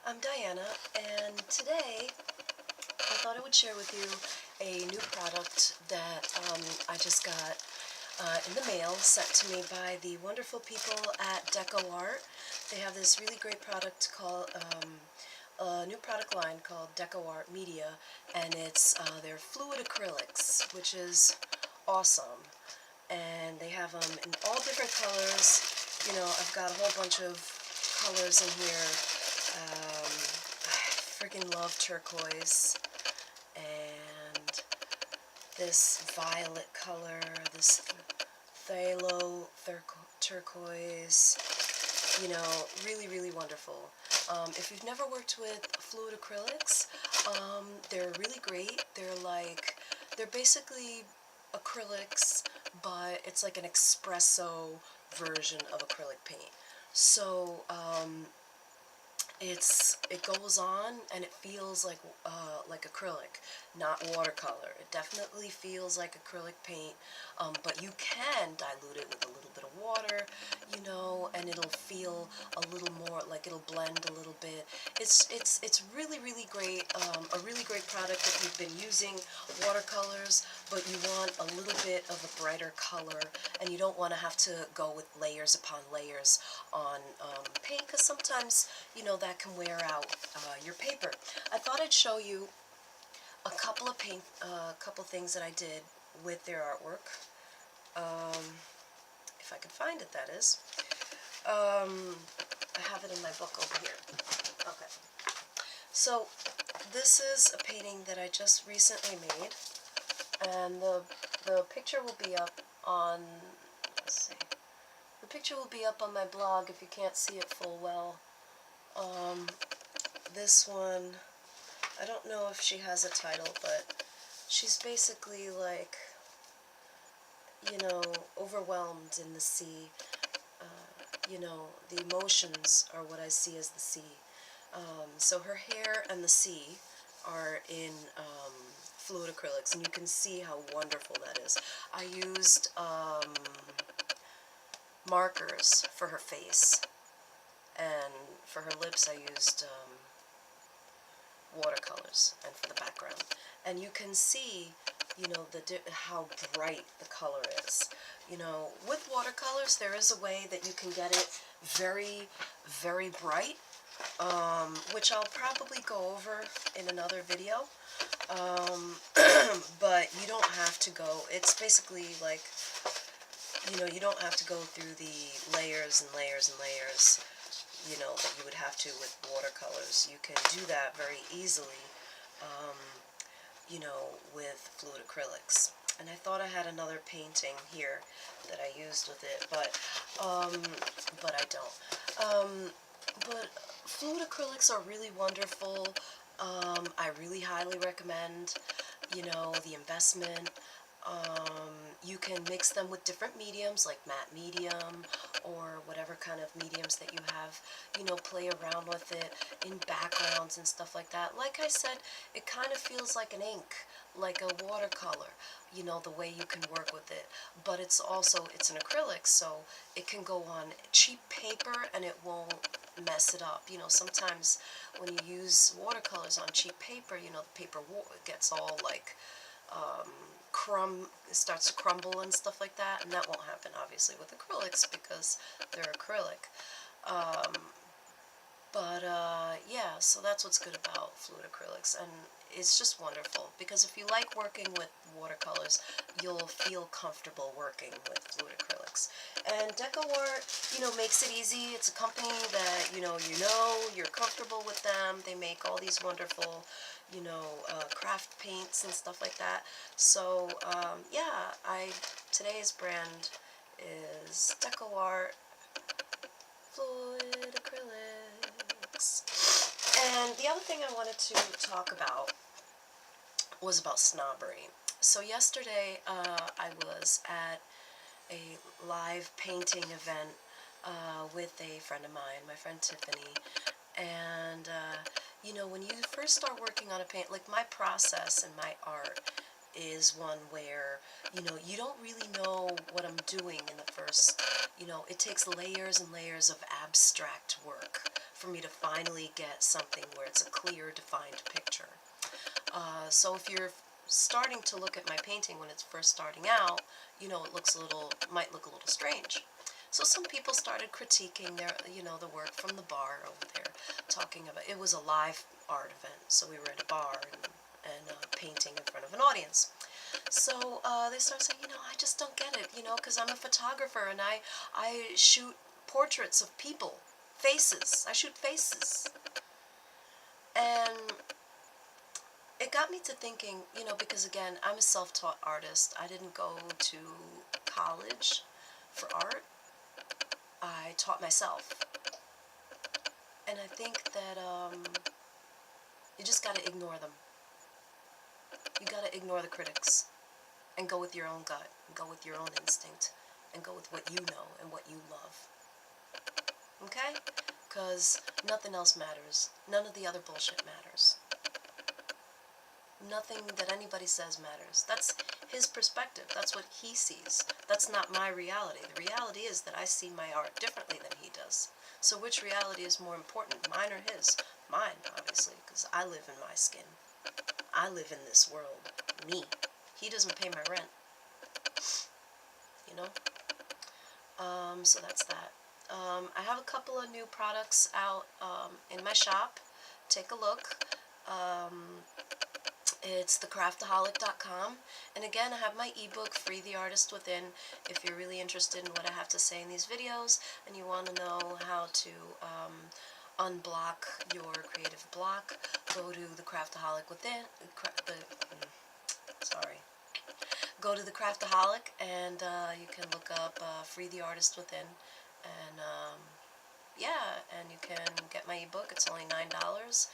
I'm Diana, and today I thought I would share with you a new product that I just got in the mail, sent to me by the wonderful people at DecoArt. They have this really great product called, a new product line called DecoArt Media, and it's their fluid acrylics, which is awesome. And they have them in all different colors. You know, I've got a whole bunch of colors in here. I freaking love turquoise, and this violet color, this phthalo turquoise, you know, really, really wonderful. If you've never worked with fluid acrylics, they're really great. They're basically acrylics, but it's like an espresso version of acrylic paint. So, it goes on and it feels like acrylic, not watercolor. It definitely feels like acrylic paint, but you can dilute it with a little bit of water, you know, and it'll feel a little more like it'll blend a little bit. It's really, really great, a really great product if you've been using watercolors, but you want a little bit of a brighter color, and you don't want to have to go with layers upon layers on paint, because sometimes, you know, that can wear out your paper. I thought I'd show you a couple of couple things that I did with their artwork. If I can find it, that is. I have it in my book over here. Okay. So this is a painting that I just recently made, and the picture will be up on, let's see, the picture will be up on my blog if you can't see it full well. This one, I don't know if she has a title, but she's basically like, you know, overwhelmed in the sea. You know, the emotions are what I see as the sea. So her hair and the sea are in fluid acrylics, and you can see how wonderful that is. I used markers for her face, and for her lips I used watercolors, and for the background. And you can see, you know, how bright the color is. You know, with watercolors, there is a way that you can get it very, very bright, which I'll probably go over in another video. But you don't have to go, it's basically like, you know, you don't have to go through the layers and layers and layers, you know, that you would have to with watercolors. You can do that very easily, you know, with fluid acrylics. And I thought I had another painting here that I used with it, but I don't. But fluid acrylics are really wonderful. I really highly recommend, you know, the investment. You can mix them with different mediums, like matte medium, or whatever kind of mediums that you have, you know, play around with it in backgrounds and stuff like that. Like I said, it kind of feels like an ink, like a watercolor, you know, the way you can work with it. But it's an acrylic, so it can go on cheap paper and it won't mess it up. You know, sometimes when you use watercolors on cheap paper, you know, the paper gets all like, it starts to crumble and stuff like that, and that won't happen obviously with acrylics because they're acrylic. Yeah, so that's what's good about fluid acrylics, and it's just wonderful because if you like working with watercolors, you'll feel comfortable working with fluid acrylics. And DecoArt, you know, makes it easy. It's a company that, you know, you're comfortable with them. They make all these wonderful, you know, craft paints and stuff like that. So, yeah, today's brand is DecoArt Fluid Acrylics. And the other thing I wanted to talk about was about snobbery. So yesterday I was at a live painting event with a friend of mine, my friend Tiffany, and you know, when you first start working on a paint, like my process and my art is one where, you know, you don't really know what I'm doing in the first, you know, it takes layers and layers of abstract work for me to finally get something where it's a clear, defined picture. So if you're starting to look at my painting when it's first starting out, you know, it might look a little strange. So some people started critiquing their, the work from the bar over there, talking about, it was a live art event, so we were at a bar and painting in front of an audience. So they started saying, I just don't get it, because I'm a photographer and I shoot portraits of people, faces. I shoot faces. And it got me to thinking, because again, I'm a self-taught artist. I didn't go to college for art. I taught myself. And I think that you just got to ignore them. You got to ignore the critics and go with your own gut, and go with your own instinct, and go with what you know and what you love. Okay? Because nothing else matters. None of the other bullshit matters. Nothing that anybody says matters. That's his perspective. That's what he sees. That's not my reality. The reality is that I see my art differently than he does. So which reality is more important, mine or his? Mine, obviously, because I live in my skin. I live in this world. Me. He doesn't pay my rent. You know? So that's that. I have a couple of new products out in my shop. Take a look. It's thecraftaholic.com, and again, I have my ebook, Free the Artist Within. If you're really interested in what I have to say in these videos, and you want to know how to unblock your creative block, go to the Craftaholic Within. Go to the Craftaholic, and you can look up Free the Artist Within, and yeah, and you can get my ebook. It's only $9,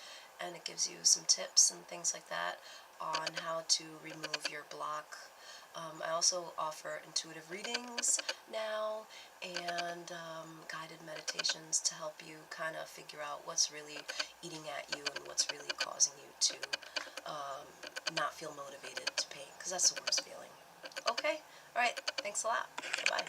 and it gives you some tips and things like that on how to remove your block. I also offer intuitive readings now and guided meditations to help you kind of figure out what's really eating at you and what's really causing you to not feel motivated to paint, because that's the worst feeling. Okay? Alright, thanks a lot. Bye-bye.